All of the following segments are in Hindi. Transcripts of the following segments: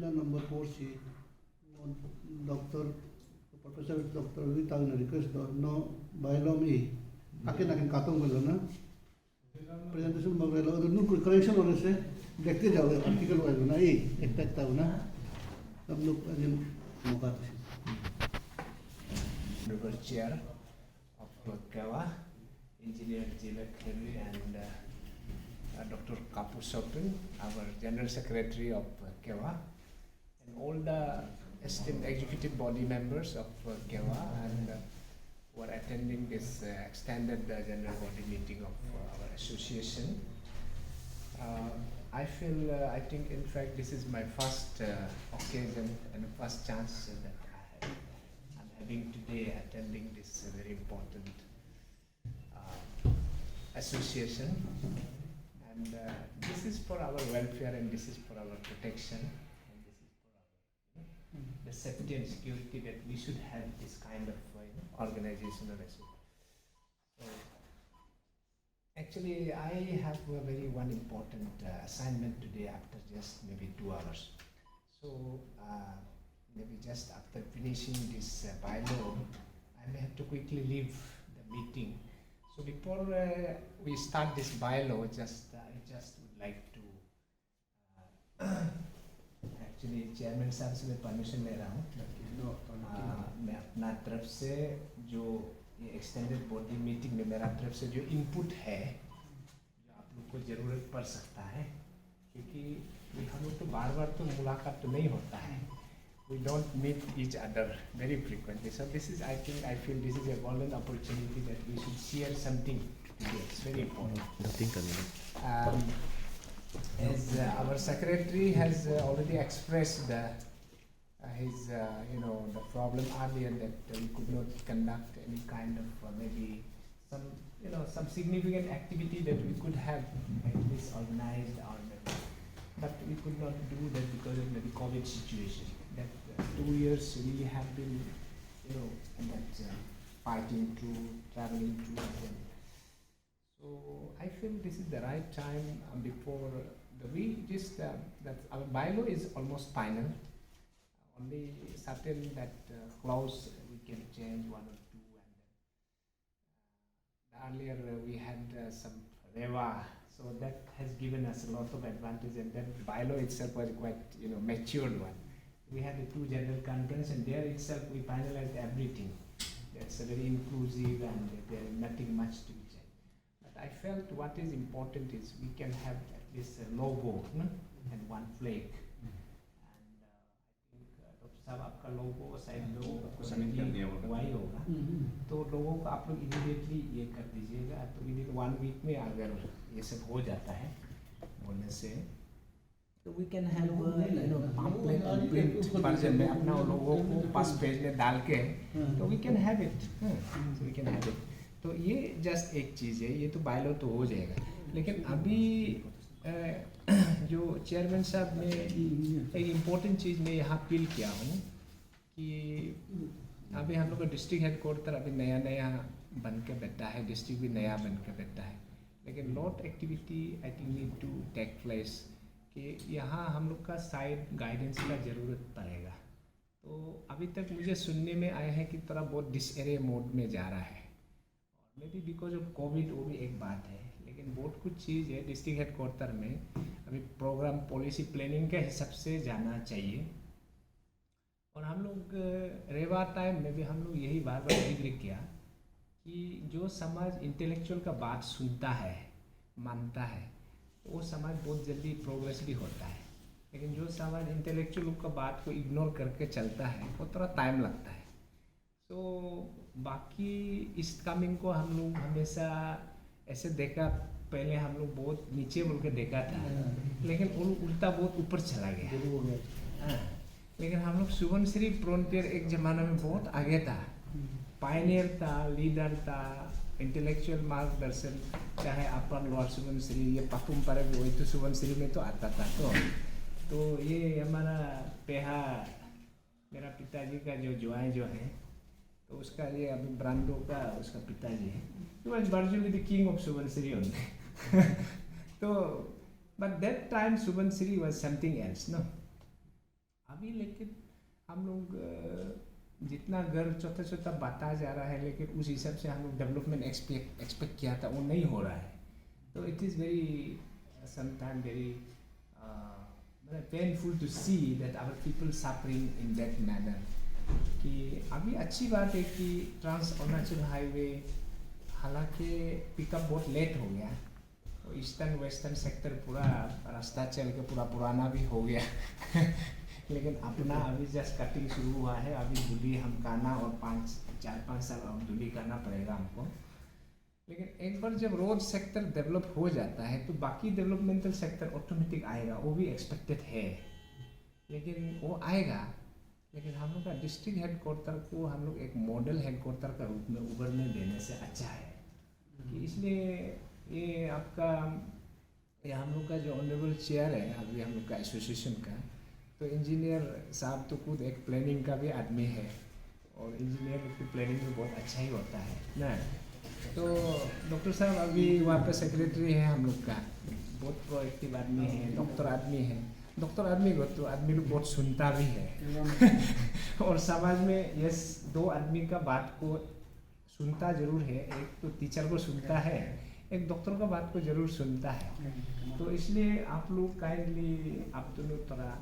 na number 4 si Dr. Professor Dr. Lee tawag na request do no bylaw mi akin katong balo na presentation mo bylaw do no correction on se देखते जाओ आर्टिकल वाइज ना ये एक तक था ना सब लोग अजन मौका Honorable Chair of Kewa, Engineer Jilak Henry and Dr. Kapu Sopin, our General Secretary of Kewa, and all the esteemed executive body members of Kewa and who are attending this extended general body meeting of our association. I feel, I think in fact this is my first occasion and first chance that I'm having today attending this very important association, and this is for our welfare and this is for our protection and this is for our the safety and security that we should have this kind of organization or association. So, actually, I have a very one important assignment today after just maybe 2 hours. So maybe just after finishing this bylaw, I may have to quickly leave the meeting. So before we start this bylaw, I just would like to actually chairman साहब से मैं permission ले रहा हूँ. मैं अपना तरफ से जो ये एक्सटेंडेड बॉडी मीटिंग में मेरा तरफ से जो इनपुट है जो आप लोग को ज़रूरत पड़ सकता है, क्योंकि हम लोग तो बार बार तो मुलाकात तो नहीं होता है. We don't meet each other very frequently. So this is, I feel this is a golden opportunity that we should share something today. It's very important. As our secretary has already expressed his the problem earlier that we could not conduct any kind of maybe some significant activity that we could have at least organized or maybe, but we could not do that because of the COVID situation. That 2 years we have been fighting through, traveling through. So I feel this is the right time before that our bylaw is almost final. Only certain that clause we can change 1 or 2, and then earlier we had some REWA, so that has given us a lot of advantage, and that bylaw itself was quite matured one. We had a 2 general conference, and there itself we finalized everything. That's a very inclusive, and there is nothing much to be changed. But I felt what is important is we can have at least a logo and 1 flag. सब आपका लोगो शायद लोगो वाई होगा, तो लोगों को आप लोग इमीडिएटली ये कर दीजिएगा. तो विदिन 1 वीक में अगर ये सब हो जाता है बोलने से, तो वी कैन हैव पम्पलेट और प्रिंट वर्जन में अपना लोगों को फर्स्ट पेज में डाल के, तो we can have it. We can have it. तो ये जस्ट एक चीज़ है, ये तो बायलो तो हो जाएगा. लेकिन अभी जो चेयरमैन साहब ने एक इम्पोर्टेंट चीज़ में यहाँ अपील किया हूँ कि अभी हम लोग का डिस्ट्रिक्ट हेडक्वार्टर अभी नया बन के बैठा है, डिस्ट्रिक्ट भी नया बन के बैठा है, लेकिन lot activity I think need to take place कि यहाँ हम लोग का साइड गाइडेंस का ज़रूरत पड़ेगा. तो अभी तक मुझे सुनने में आया है कि थोड़ा बहुत डिसएरे मोड में जा रहा है, और may be because of Covid वो भी एक बात है, लेकिन बहुत कुछ चीज़ है डिस्ट्रिक्ट हेडक्वार्टर में अभी प्रोग्राम पॉलिसी प्लानिंग के हिसाब से जाना चाहिए. और हम लोग रेवा टाइम में भी हम लोग यही बार बार जिक्र किया कि जो समाज इंटेलेक्चुअल का बात सुनता है, मानता है, तो वो समाज बहुत जल्दी प्रोग्रेस भी होता है. लेकिन जो समाज इंटेलेक्चुअल का बात को इग्नोर करके चलता है वो थोड़ा टाइम लगता है. तो बाकी इस कमिंग को हम लोग हमेशा ऐसे देखा, पहले हम लोग बहुत नीचे बोल के देखा था, लेकिन उल्टा बहुत ऊपर चला गया. लेकिन हम लोग सुबनश्री फ्रंटियर एक ज़माना में बहुत आगे था, पायनियर था, लीडर था, इंटेलेक्चुअल मार्गदर्शन, चाहे अपन लोअर सुबनश्री ये पापुम पर वही तो सुबनश्री में तो आता था. तो ये हमारा पेहा मेरा पिताजी का जो ज्वाइन जो है, तो उसका ये अभी ब्रांडो का उसका पिताजी है, he was virtually the king of Subansiri only. So, but that time Subansiri was something else, no? अभी लेकिन हम लोग जितना घर छोटा छोटा बढ़ता जा रहा है, लेकिन उस हिसाब से हम लोग डेवलपमेंट एक्सपेक्ट किया था वो नहीं हो रहा है. तो it is very sometime very painful to see that our people suffering in that manner. कि अभी अच्छी बात है कि ट्रांस अरुणाचल हाईवे हालांकि पिकअप बहुत लेट हो गया, तो ईस्टर्न वेस्टर्न सेक्टर पूरा रास्ता चल के पूरा पुराना भी हो गया लेकिन अपना अभी जस्ट कटिंग शुरू हुआ है. अभी धुली हम करना और 4-5 साल और धुली करना पड़ेगा हमको. लेकिन एक बार जब रोड सेक्टर डेवलप हो जाता है तो बाकी डेवलपमेंटल सेक्टर ऑटोमेटिक आएगा, वो भी एक्सपेक्टेड है. लेकिन वो आएगा, लेकिन हम लोग का डिस्ट्रिक्ट हेडक्वार्टर को हम लोग एक मॉडल हेडक्वार्टर का रूप में उभरने देने से अच्छा है. कि इसलिए ये आपका ये हम लोग का जो ऑनरेबल चेयर है अभी हम लोग का एसोसिएशन का, तो इंजीनियर साहब तो खुद एक प्लानिंग का भी आदमी है, और इंजीनियर की प्लानिंग भी बहुत अच्छा ही होता है ना. तो डॉक्टर साहब अभी वहाँ पे सेक्रेटरी है हम लोग का, बहुत प्रोएक्टिव आदमी है, डॉक्टर आदमी है. डॉक्टर आदमी को तो आदमी लोग बहुत सुनता भी है और समाज में ये 2 आदमी का बात को सुनता जरूर है. एक तो टीचर को सुनता है, एक डॉक्टर का बात को जरूर सुनता है. तो इसलिए आप लोग काइंडली आप दोनों थोड़ा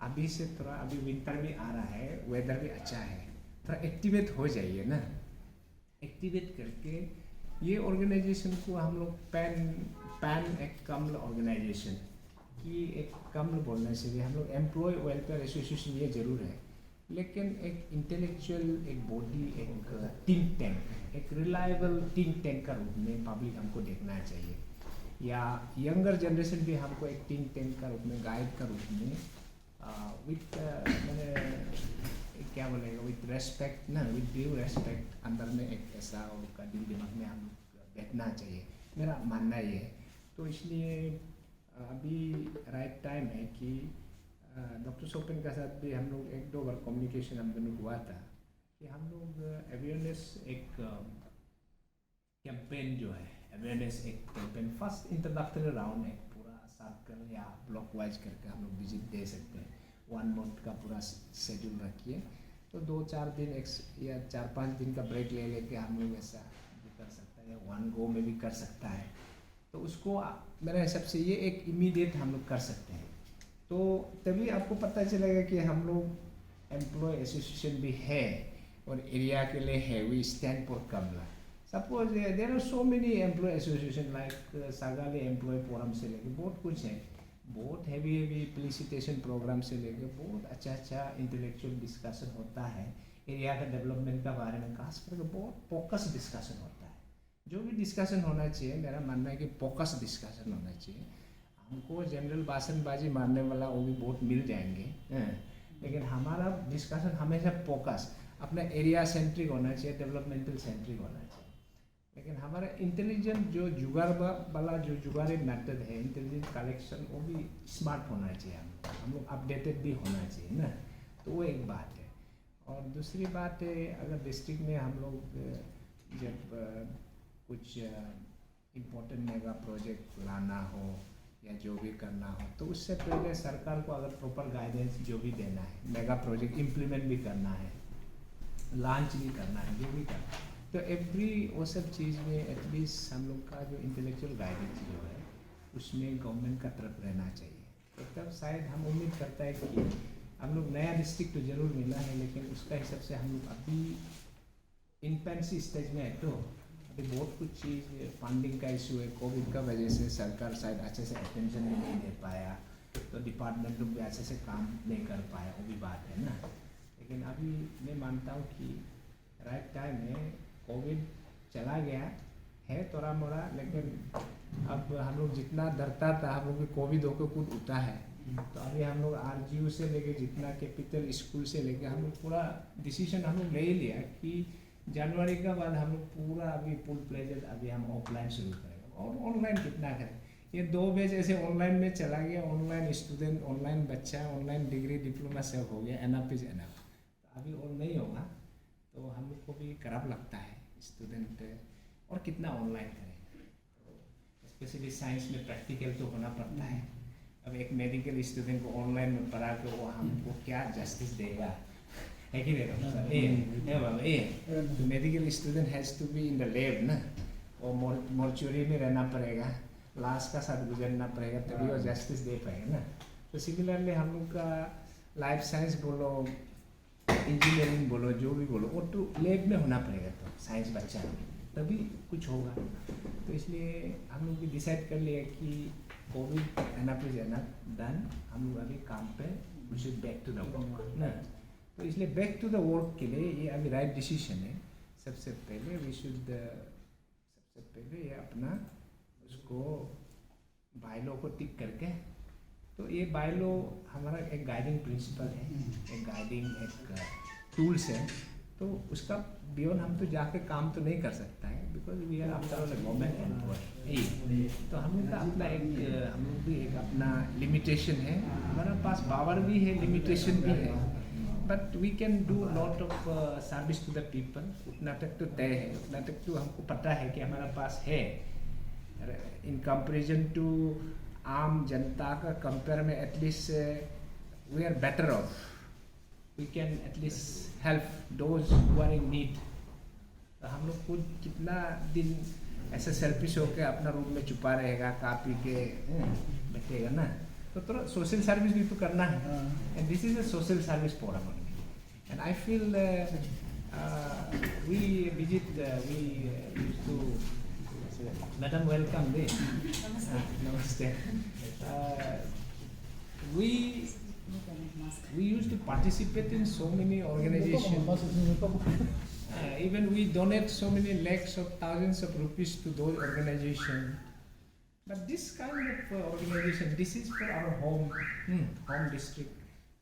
अभी से थोड़ा, अभी विंटर भी आ रहा है, वेदर भी अच्छा है, थोड़ा एक्टिवेट हो जाइए ना. एक्टिवेट करके ये ऑर्गेनाइजेशन को हम लोग पैन एक कम्ल ऑर्गेनाइजेशन की, एक कम्ल बोलने से भी हम लोग एम्प्लॉय वेलफेयर एसोसिएशन ये जरूर है, लेकिन एक इंटेलेक्चुअल एक बॉडी, एक थिंक टैंक, एक रिलायबल थिंक टैंक का रूप में पब्लिक हमको देखना चाहिए. या यंगर जनरेशन भी हमको एक थिंक टैंक का रूप में, गाइड का रूप में विथ मैंने क्या बोलेगा, विथ रेस्पेक्ट ना, विथ ड्यू रेस्पेक्ट अंदर में एक ऐसा उनका दिल दिमाग में हम लोग देखना चाहिए, मेरा मानना ये है. तो इसलिए अभी राइट टाइम है कि डॉक्टर सोपेन के साथ भी हम लोग 1-2 बार कम्युनिकेशन हम दोनों हुआ था कि हम लोग अवेयरनेस एक कैंपेन जो है, अवेयरनेस एक कैंपेन फर्स्ट इंट्रोडक्टरी राउंड एक पूरा सर्कल या ब्लॉक वाइज करके हम लोग विजिट दे सकते हैं. 1 मंथ का पूरा शेड्यूल रखिए, तो 2-4 दिन या 4-5 दिन का ब्रेक ले लेके हम लोग ऐसा भी कर सकता है, या 1 गो में भी कर सकता है. तो उसको मेरे हिसाब से ये एक इमीडिएट हम लोग कर सकते हैं. तो तभी आपको पता चलेगा कि हम लोग एम्प्लॉय एसोसिएशन भी है और एरिया के लिए है. We stand for Kamla. Suppose there are so many employ association like Sagali employ forum से लेके बहुत कुछ है, बहुत हैवी फेलिसिटेशन प्रोग्राम से लेके बहुत अच्छा इंटेलेक्चुअल डिस्कशन होता है. एरिया का डेवलपमेंट का बारे में खास करके बहुत फोकस डिस्कशन होता है. जो भी डिस्कशन होना चाहिए, मेरा मानना है कि फोकस डिस्कशन होना चाहिए. हमको जनरल भाषणबाजी मारने वाला वो भी बहुत मिल जाएंगे, लेकिन हमारा डिस्कशन हमेशा फोकस अपना एरिया सेंट्रिक होना चाहिए, डेवलपमेंटल सेंट्रिक होना चाहिए. लेकिन हमारा इंटेलिजेंट जो जुगाड़ वाला जो जुगाड़ी मेथड है, इंटेलिजेंट कलेक्शन, वो भी स्मार्ट होना चाहिए. हम लोग अपडेटेड भी होना चाहिए ना. तो वो एक बात है. और दूसरी बात है, अगर डिस्ट्रिक्ट में हम लोग जब कुछ इम्पोर्टेंट मेगा प्रोजेक्ट लाना हो या जो भी करना हो, तो उससे पहले सरकार को अगर प्रॉपर गाइडेंस जो भी देना है, मेगा प्रोजेक्ट इम्प्लीमेंट भी करना है, लॉन्च भी करना है, जो भी करना है, तो एवरी वो सब चीज़ में एटलीस्ट हम लोग का जो इंटेलेक्चुअल गाइडेंस जो है उसमें गवर्नमेंट का तरफ रहना चाहिए. तो तब शायद हम उम्मीद करता है कि हम लोग नया डिस्ट्रिक्ट तो जरूर मिला है, लेकिन उसका हिसाब से हम लोग अभी इन्फेंसी स्टेज में है. तो अभी बहुत कुछ चीज़ फंडिंग का इशू है, कोविड का वजह से सरकार शायद अच्छे से अटेंशन नहीं दे पाया, तो डिपार्टमेंट लोग भी अच्छे से काम नहीं कर पाया, वो भी बात है ना. लेकिन अभी मैं मानता हूँ कि राइट टाइम है. कोविड चला गया है थोड़ा मोड़ा, लेकिन अब हम लोग जितना डरता था, हम लोग कोविड होकर खुद उठा है. तो अभी हम लोग RGU से लेके जितना कैपिटल स्कूल से लेके हम लोग पूरा डिसीजन हम लोग ले ही लिया कि जनवरी का बाद हम लोग पूरा अभी फुल प्लेजेड अभी हम ऑफलाइन शुरू करेंगे. और ऑनलाइन कितना करें, ये 2 बैच ऐसे ऑनलाइन में चला गया. ऑनलाइन स्टूडेंट, ऑनलाइन बच्चा, ऑनलाइन डिग्री डिप्लोमा सब हो गया. Enough is enough. तो अभी और नहीं होगा, तो हम लोग को भी खराब लगता है स्टूडेंट और कितना ऑनलाइन करें. तो स्पेशली साइंस में प्रैक्टिकल तो होना पड़ता है. अब एक मेडिकल स्टूडेंट को ऑनलाइन में पढ़ा के वो हमको क्या जस्टिस देगा, है कि नहीं डॉक्टर साहब? ये बाबा ये तो medical student has to be in the lab ना, और मॉर्चुरी में रहना पड़ेगा, लाश का साथ गुजरना पड़ेगा, तभी वो जस्टिस दे पाएगा ना। तो सिमिलरली हम लोग का लाइफ साइंस बोलो, इंजीनियरिंग बोलो, जो भी बोलो, वो तो लैब में होना पड़ेगा, तो साइंस बच्चा तभी कुछ होगा। तो इसलिए हम लोग भी डिसाइड कर लिए कि covid enough is enough done, हम लोग अभी काम पे we should back to the work ना। तो इसलिए बैक टू द वर्क के लिए ये अभी राइट डिसीजन है। सबसे पहले वी शुड सबसे पहले ये अपना उसको बायलॉ को टिक करके, तो ये बायलॉ हमारा एक गाइडिंग प्रिंसिपल है, एक गाइडिंग एक टूल्स है। तो उसका बियॉन्ड हम तो जाके काम तो नहीं कर सकता है, because we are after all government employ. तो हम लोग का अपना एक हम लोग भी एक अपना लिमिटेशन है, हमारा पास पावर भी है, लिमिटेशन भी है, but we can do lot of service to the people. उतना तक तो तय है, उतना तक तो हमको पता है कि हमारा पास है। इन कंपेरिजन टू आम जनता का कंपेयर में at least we are better off, we can at least help those who are in need. तो हम लोग खुद कितना दिन ऐसे सेल्फिश होकर अपना रूम में छुपा रहेगा, खा पी के बैठेगा ना। तो थोड़ा सोशल सर्विस भी तो करना है, and this is a social service for Aman. And I feel we visit we used to madam welcome they namaste. We used to participate in so many organizations. Even we donate so many lakhs of thousands of rupees to those organizations. But this kind of organization, this is for our home district.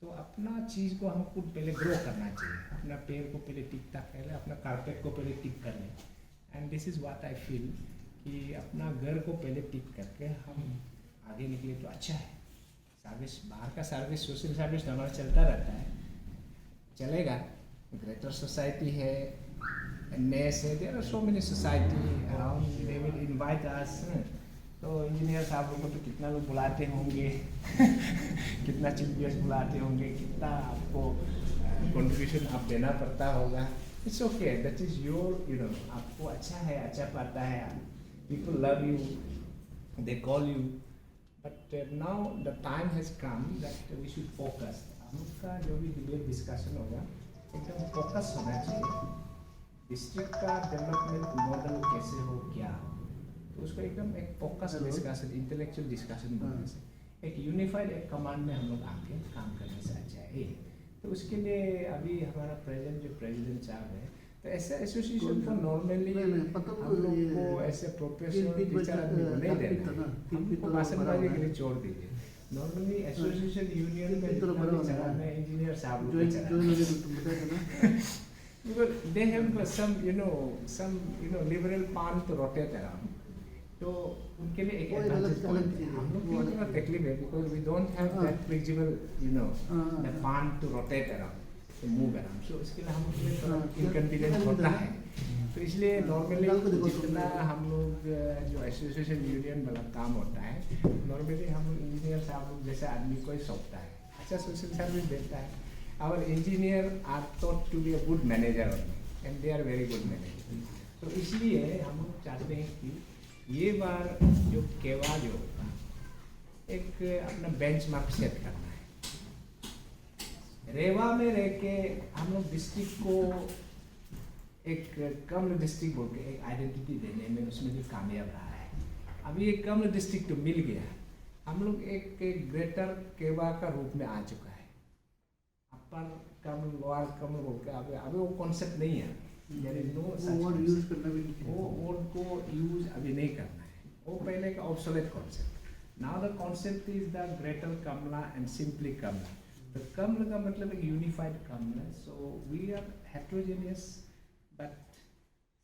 तो अपना चीज़ को हमको पहले ग्रो करना चाहिए, अपना पेड़ को पहले टिकता पहले, अपना कारपेट को पहले टिक कर लें। And this is what I feel कि अपना घर को पहले टिक करके हम आगे निकले तो अच्छा है। सर्विस बाहर का सर्विस, सोशल सर्विस तो हमारा चलता रहता है, चलेगा। ग्रेटर सोसाइटी है, नेस है, there are so many society around, they will invite us. तो इंजीनियर साहब लोग को तो कितना लोग बुलाते होंगे कितना चीफ गेस्ट बुलाते होंगे, कितना आपको कंट्रीब्यूशन आप देना पड़ता होगा। It's okay, that is your you know, आपको अच्छा है, अच्छा पाता है, people love you, they call you. But now the time has come that we should focus. हम लोग का जो भी डिबेट डिस्कशन होगा एकदम फोकस होना चाहिए। डिस्ट्रिक्ट का डेवलपमेंट मॉडल कैसे हो, क्या हो, तो उसको एकदम एक फोकस डिस्कशन, इंटेलेक्चुअल डिस्कशन बनने से, एक यूनिफाइड एक कमांड में हम लोग आके काम करने से अच्छा है। तो उसके लिए अभी हमारा प्रेजेंट जो प्रेसिडेंट साहब है, तो ऐसे एसोसिएशन को नॉर्मली हम लोग को ऐसे प्रोफेशनल टीचर आदमी को नहीं देना, हमको भाषणबाजी के लिए छोड़ दीजिए। नॉर्मली एसोसिएशन यूनियन में चलाना इंजीनियर साहब लोग चलाना, because they have some liberal pan to rotate around. तो उनके लिए एक एडवांटेज हम लोग की थोड़ा तकलीफ है, because we don't have that flexible the pan to rotate around, to move around. So इसके लिए हम लोग के लिए थोड़ा इनकन्वीनियंस होता है। तो इसलिए नॉर्मली जितना हम लोग जो एसोसिएशन यूनियन वाला काम होता है, नॉर्मली हम लोग इंजीनियर साहब लोग जैसे आदमी को ही सौंपता है, अच्छा सोशल सर्विस देता है। Our engineer are thought to be a good manager only, and they are very good manager. तो इसलिए हम लोग चाहते हैं कि ये बार जो केवा जो होगा एक अपना बेंचमार्क सेट करना है। रेवा में रह के हम लोग डिस्ट्रिक्ट को एक कम डिस्ट्रिक्ट बोल के एक आइडेंटिटी देने में उसमें जो कामयाब रहा है। अभी एक कम डिस्ट्रिक्ट तो मिल गया, हम लोग एक ग्रेटर केवा का रूप में आ चुका है। अपर कम लोअर कम बोल के अभी वो कॉन्सेप्ट नहीं है, वो वर्ड को यूज अभी नहीं करना है, वो पहले का obsolete concept. Now the concept is the greater कमला एंड सिंपली कमला। तो कमला का मतलब एक यूनिफाइड कमला। So we are heterogeneous but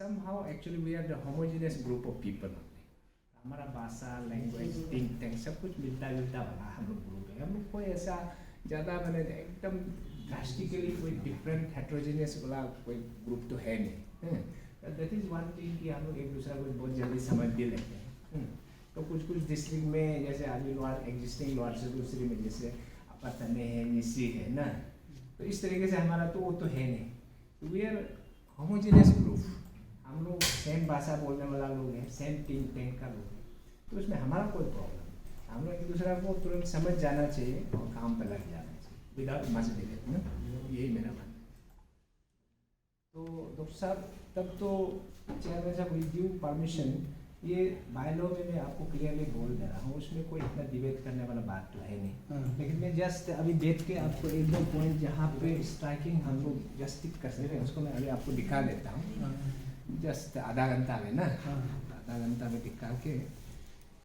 somehow actually we are the homogeneous group of people only. हमारा भाषा, लैंग्वेज, थिंक टैंक सब कुछ मिलता जुलता बना हम लोग ग्रुप है। हम लोग कोई ऐसा ज़्यादा मैंने एकदम ड्रास्टिकली कोई डिफरेंट हेट्रोजेनियस वाला कोई ग्रुप तो है नहीं। दैट इज़ वन थिंग कि हम लोग एक दूसरा को बहुत जल्दी समझ भी लेते हैं। तो कुछ कुछ डिस्ट्रिक्ट में जैसे अभी लोअर एग्जिस्टिंग लोअर से दूसरी में जैसे अपर तने है निस्सी है ना, तो इस तरीके से हमारा तो वो तो है नहीं। वी आर होमोजेनियस ग्रुप, हम लोग सेम भाषा बोलने वाला लोग हैं, सेम टिंग टेंग का लोग हैं, तो उसमें हमारा कोई प्रॉब्लम नहीं। हम लोग एक दूसरे को तुरंत समझ जाना चाहिए और काम पर लग जाना चाहिए विदाउट मच डिले ना, यही मेरा मानना है। तो डॉक्टर साहब तब तो चेयरमैन साहब विद ड्यू परमिशन ये बायलॉ में मैं आपको क्लियरली बोल दे रहा हूँ, उसमें कोई इतना डिबेट करने वाला बात तो है नहीं, लेकिन मैं जस्ट अभी देख के आपको एक दो पॉइंट जहाँ पे स्ट्राइकिंग हम लोग जस्ट टिक कर सकते हैं उसको मैं अभी आपको दिखा देता हूँ, जस्ट आधा घंटा में ना, आधा घंटा में दिखा के